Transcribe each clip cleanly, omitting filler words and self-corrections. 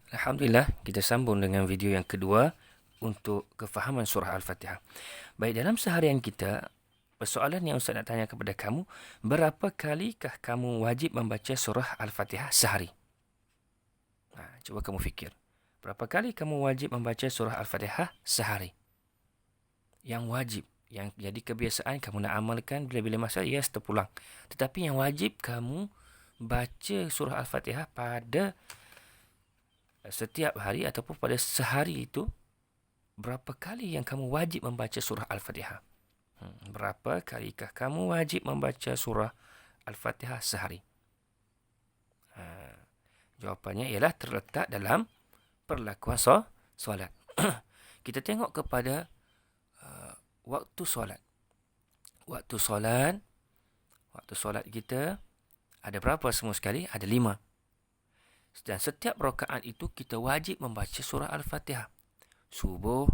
Alhamdulillah, kita sambung dengan video yang kedua untuk kefahaman surah Al-Fatihah. Baik, dalam seharian kita, persoalan yang Ustaz nak tanya kepada kamu, berapa kalikah kamu wajib membaca surah Al-Fatihah sehari? Cuba kamu fikir. Berapa kali kamu wajib membaca surah Al-Fatihah sehari? Yang wajib, yang jadi kebiasaan kamu nak amalkan bila-bila masa, yes, terpulang. Tetapi yang wajib kamu baca surah Al-Fatihah pada setiap hari ataupun pada sehari itu, berapa kali yang kamu wajib membaca surah Al-Fatihah? Berapa kalikah kamu wajib membaca surah Al-Fatihah sehari? Jawapannya ialah terletak dalam perlakuan solat. Kita tengok kepada waktu solat. Waktu solat kita ada berapa semua sekali? Ada 5. Dan setiap rakaat itu kita wajib membaca surah Al-Fatihah. Subuh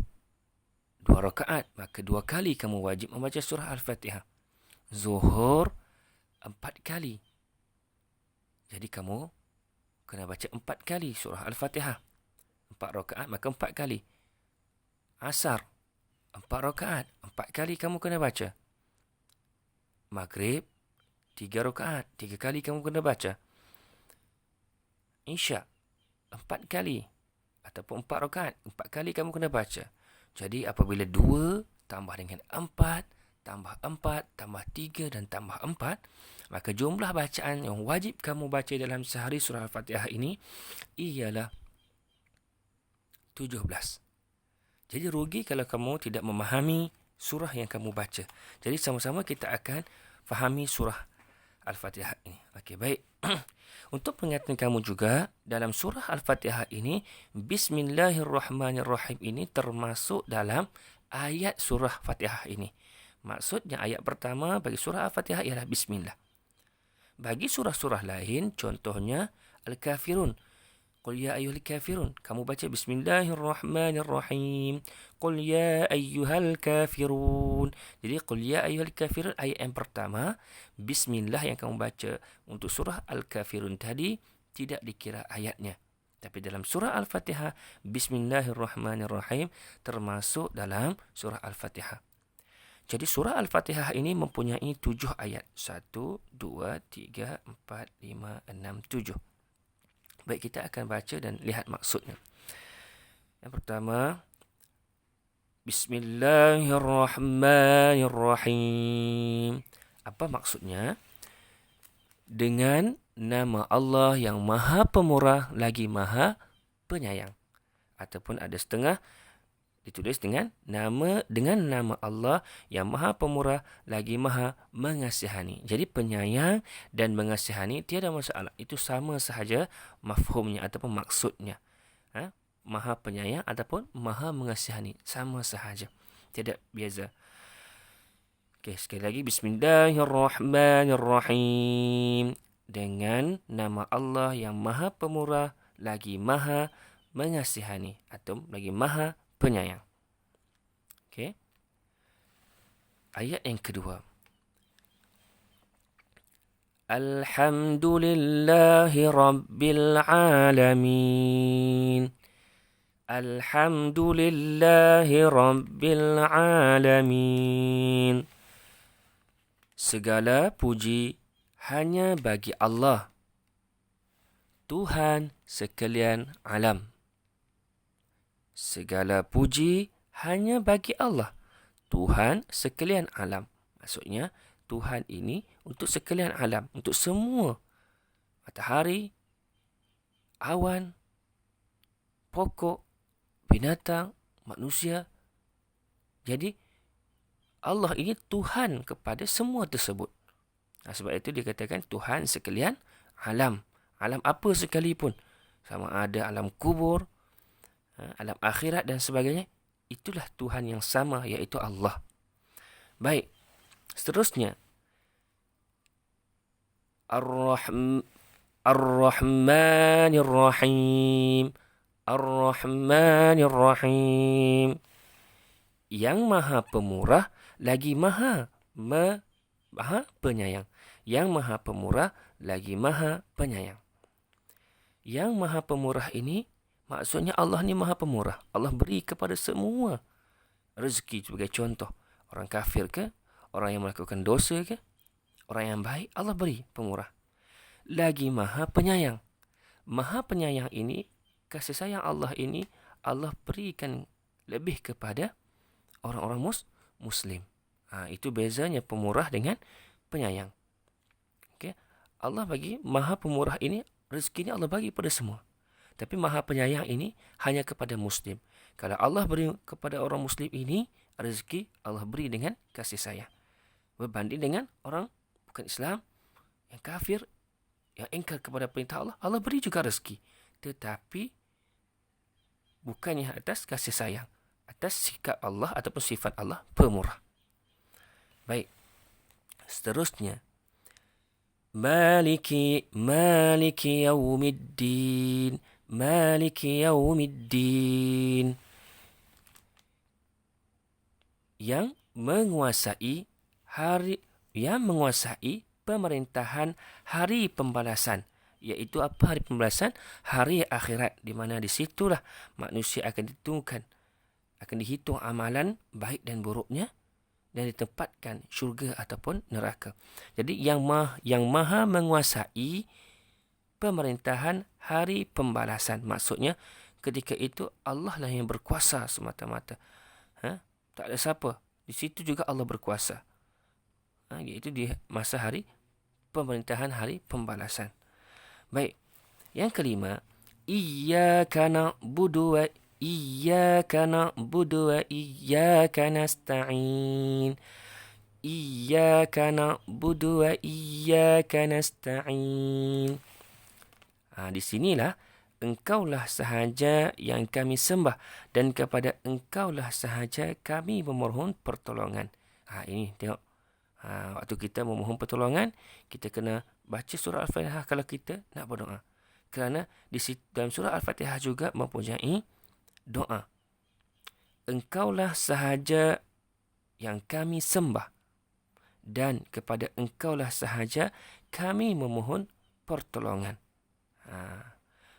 2 rakaat, maka 2 kali kamu wajib membaca surah Al-Fatihah. Zuhur 4 kali. Jadi kamu kena baca 4 kali surah Al-Fatihah. 4 rakaat maka 4 kali. Asar 4 rakaat, 4 kali kamu kena baca. Maghrib 3 rakaat, 3 kali kamu kena baca. Isyak 4 kali ataupun 4 rakaat, 4 kali kamu kena baca. Jadi apabila 2 tambah dengan 4, tambah 4, tambah 3 dan tambah 4, maka jumlah bacaan yang wajib kamu baca dalam sehari surah Al-Fatihah ini ialah 17. Jadi rugi kalau kamu tidak memahami surah yang kamu baca. Jadi sama-sama kita akan fahami surah Al-Fatihah ini. Okey, baik. Untuk mengingatkan kamu juga, dalam surah Al-Fatihah ini, Bismillahirrahmanirrahim ini termasuk dalam ayat surah Fatihah ini. Maksudnya ayat pertama bagi surah Al-Fatihah ialah Bismillah. Bagi surah-surah lain, contohnya Al-Kafirun. Qul ya ayyuhal kafirun. Kamu baca Bismillahirrahmanirrahim. Qul ya ayyuhal kafirun. Jadi Qul ya ayyuhal kafirun ayat yang pertama. Bismillah yang kamu baca untuk surah Al-Kafirun tadi tidak dikira ayatnya. Tapi dalam surah Al-Fatihah, Bismillahirrahmanirrahim termasuk dalam surah Al-Fatihah. Jadi surah Al-Fatihah ini mempunyai 7 ayat. 1, 2, 3, 4, 5, 6, 7. Baik, kita akan baca dan lihat maksudnya. Yang pertama, Bismillahirrahmanirrahim. Apa maksudnya? Dengan nama Allah yang Maha Pemurah lagi Maha Penyayang. Ataupun ada setengah ditulis dengan nama Allah yang Maha Pemurah lagi Maha Mengasihani. Jadi penyayang dan mengasihani tiada masalah. Itu sama sahaja mafhumnya ataupun maksudnya. Maha penyayang ataupun Maha Mengasihani. Sama sahaja. Tidak beza. Okey, sekali lagi. Bismillahirrahmanirrahim. Dengan nama Allah yang Maha Pemurah lagi Maha Mengasihani. Atau lagi Maha Penyayang. Okey. Ayat yang kedua. Alhamdulillahi Rabbil Alamin. Alhamdulillahi Rabbil Alamin. Segala puji hanya bagi Allah, Tuhan sekalian alam. Segala puji hanya bagi Allah, Tuhan sekalian alam. Maksudnya, Tuhan ini untuk sekalian alam, untuk semua. Matahari, awan, pokok, binatang, manusia. Jadi, Allah ini Tuhan kepada semua tersebut. Sebab itu dikatakan Tuhan sekalian alam. Alam apa sekalipun. Sama ada alam kubur, alam akhirat dan sebagainya. Itulah Tuhan yang sama, iaitu Allah. Baik. Seterusnya. Ar-Rahmanir-Rahim. Ar-Rahmanir-Rahim. Yang Maha Pemurah lagi Maha Penyayang. Yang Maha Pemurah lagi Maha Penyayang. Yang Maha Pemurah ini Maksudnya Allah ni maha pemurah. Allah beri kepada semua rezeki sebagai contoh. Orang kafir ke, orang yang melakukan dosa ke, orang yang baik, Allah beri pemurah. Lagi maha penyayang. Maha penyayang ini, kasih sayang Allah ini, Allah berikan lebih kepada orang-orang Muslim. Itu bezanya pemurah dengan penyayang. Okay? Allah bagi maha pemurah ini, rezeki ini Allah bagi pada semua. Tapi maha penyayang ini hanya kepada Muslim. Kalau Allah beri kepada orang Muslim ini, rezeki Allah beri dengan kasih sayang. Berbanding dengan orang bukan Islam, yang kafir, yang ingkar kepada perintah Allah, Allah beri juga rezeki. Tetapi bukannya atas kasih sayang, atas sikap Allah ataupun sifat Allah pemurah. Baik. Seterusnya, Maliki yaumiddin. Maliki yaumiddin. Yang menguasai pemerintahan hari pembalasan. Iaitu apa hari pembalasan? Hari akhirat, di mana di situlah manusia akan dihitung amalan baik dan buruknya dan ditempatkan syurga ataupun neraka. Jadi yang maha menguasai pemerintahan hari pembalasan. Maksudnya ketika itu Allah lah yang berkuasa semata-mata. Tak ada siapa. Di situ juga Allah berkuasa. Iaitu di masa pemerintahan hari pembalasan. Baik. Yang kelima, Iyyaka na'budu wa iyyaka nasta'in. Iyyaka na'budu wa iyyaka nasta'in. Di sinilah Engkaulah sahaja yang kami sembah dan kepada Engkaulah sahaja kami memohon pertolongan. Ini tengok. Waktu kita memohon pertolongan, kita kena baca surah Al-Fatihah kalau kita nak berdoa. Kerana dalam surah Al-Fatihah juga mempunyai doa. Engkaulah sahaja yang kami sembah dan kepada Engkaulah sahaja kami memohon pertolongan.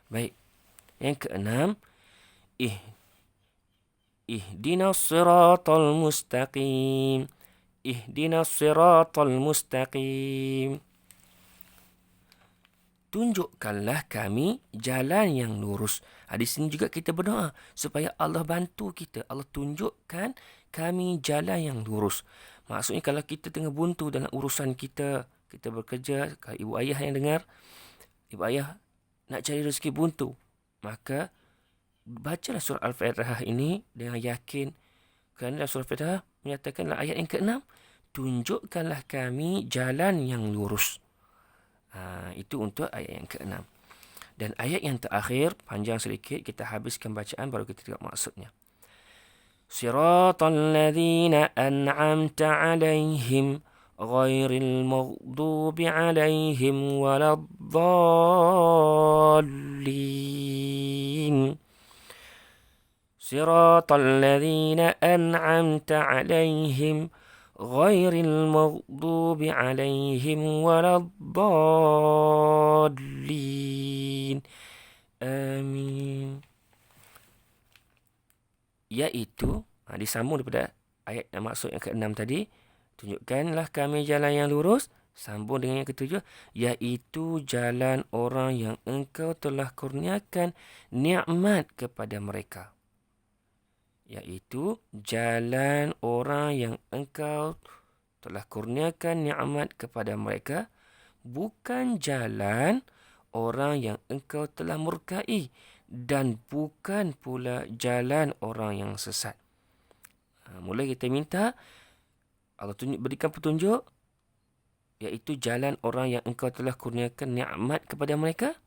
Baik. Yang keenam, Ihdinas siratal mustaqim. Ihdinas siratal mustaqim. Tunjukkanlah kami jalan yang lurus. Di sini juga kita berdoa supaya Allah bantu kita. Allah tunjukkan kami jalan yang lurus. Maksudnya kalau kita tengah buntu dalam urusan kita bekerja, kalau ibu ayah yang dengar, ibu ayah nak cari rezeki buntu, maka bacalah surah Al-Fatihah ini dengan yakin. Kerana surah Al-Fatihah menyatakanlah ayat yang ke-6, tunjukkanlah kami jalan yang lurus. Itu untuk ayat yang ke-6. Dan ayat yang terakhir, panjang sedikit, kita habiskan bacaan baru kita tengok maksudnya. Siratal ladzina an'amta 'alaihim ghairil maghdubi 'alaihim waladdallin. Siratal ladzina an'amta 'alaihim ghairil maghdubi 'alaihim waladdallin. Amin. Iaitu disambung daripada ayat yang maksud yang ke-6 tadi. Tunjukkanlah kami jalan yang lurus. Sambung dengan yang ke-7. Iaitu jalan orang yang Engkau telah kurniakan nikmat kepada mereka. Iaitu jalan orang yang Engkau telah kurniakan nikmat kepada mereka. Bukan jalan orang yang Engkau telah murkai. Dan bukan pula jalan orang yang sesat. Mula kita minta Allah berikan petunjuk, iaitu jalan orang yang Engkau telah kurniakan nikmat kepada mereka.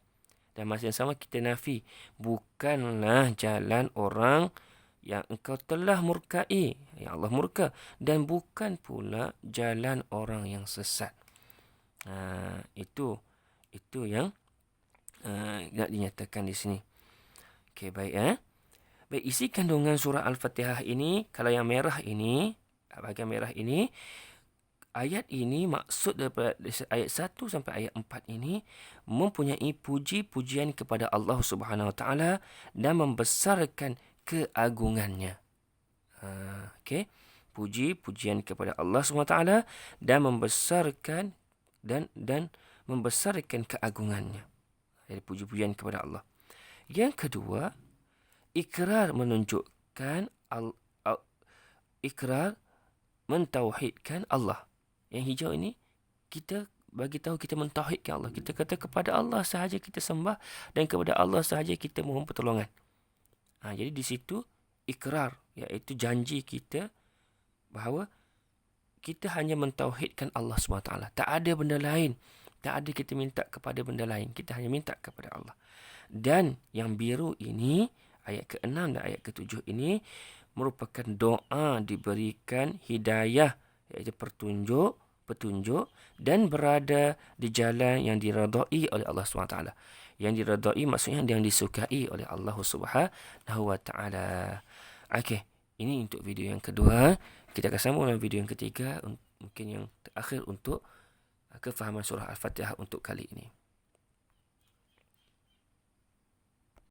Dan masa yang sama kita nafi, bukanlah jalan orang yang Engkau telah murkai, yang Allah murka, dan bukan pula jalan orang yang sesat. Itu yang nak dinyatakan di sini. Okey, baik. Baik, isi kandungan surah Al-Fatihah ini, kalau yang merah ini, bahagian merah ini, ayat ini, maksud daripada ayat 1 sampai ayat 4 ini mempunyai puji-pujian kepada Allah Subhanahu Wa Taala dan membesarkan keagungannya. Okey. Puji-pujian kepada Allah Subhanahu Wa Taala dan membesarkan dan membesarkan keagungannya. Jadi puji-pujian kepada Allah. Yang kedua, ikrar menunjukkan ikrar mentauhidkan Allah. Yang hijau ini kita bagi tahu kita mentauhidkan Allah. Kita kata kepada Allah sahaja kita sembah dan kepada Allah sahaja kita mohon pertolongan. Jadi di situ ikrar, iaitu janji kita bahawa kita hanya mentauhidkan Allah SWT. Tak ada benda lain. Tak ada kita minta kepada benda lain. Kita hanya minta kepada Allah. Dan yang biru ini, ayat ke-6 dan ayat ke-7 ini merupakan doa diberikan hidayah, iaitu petunjuk dan berada di jalan yang diredai oleh Allah SWT. Yang diredai maksudnya yang disukai oleh Allah SWT. Okey, ini untuk video yang kedua. Kita akan sambung dengan video yang ketiga, mungkin yang terakhir untuk kefahaman surah Al-Fatihah untuk kali ini.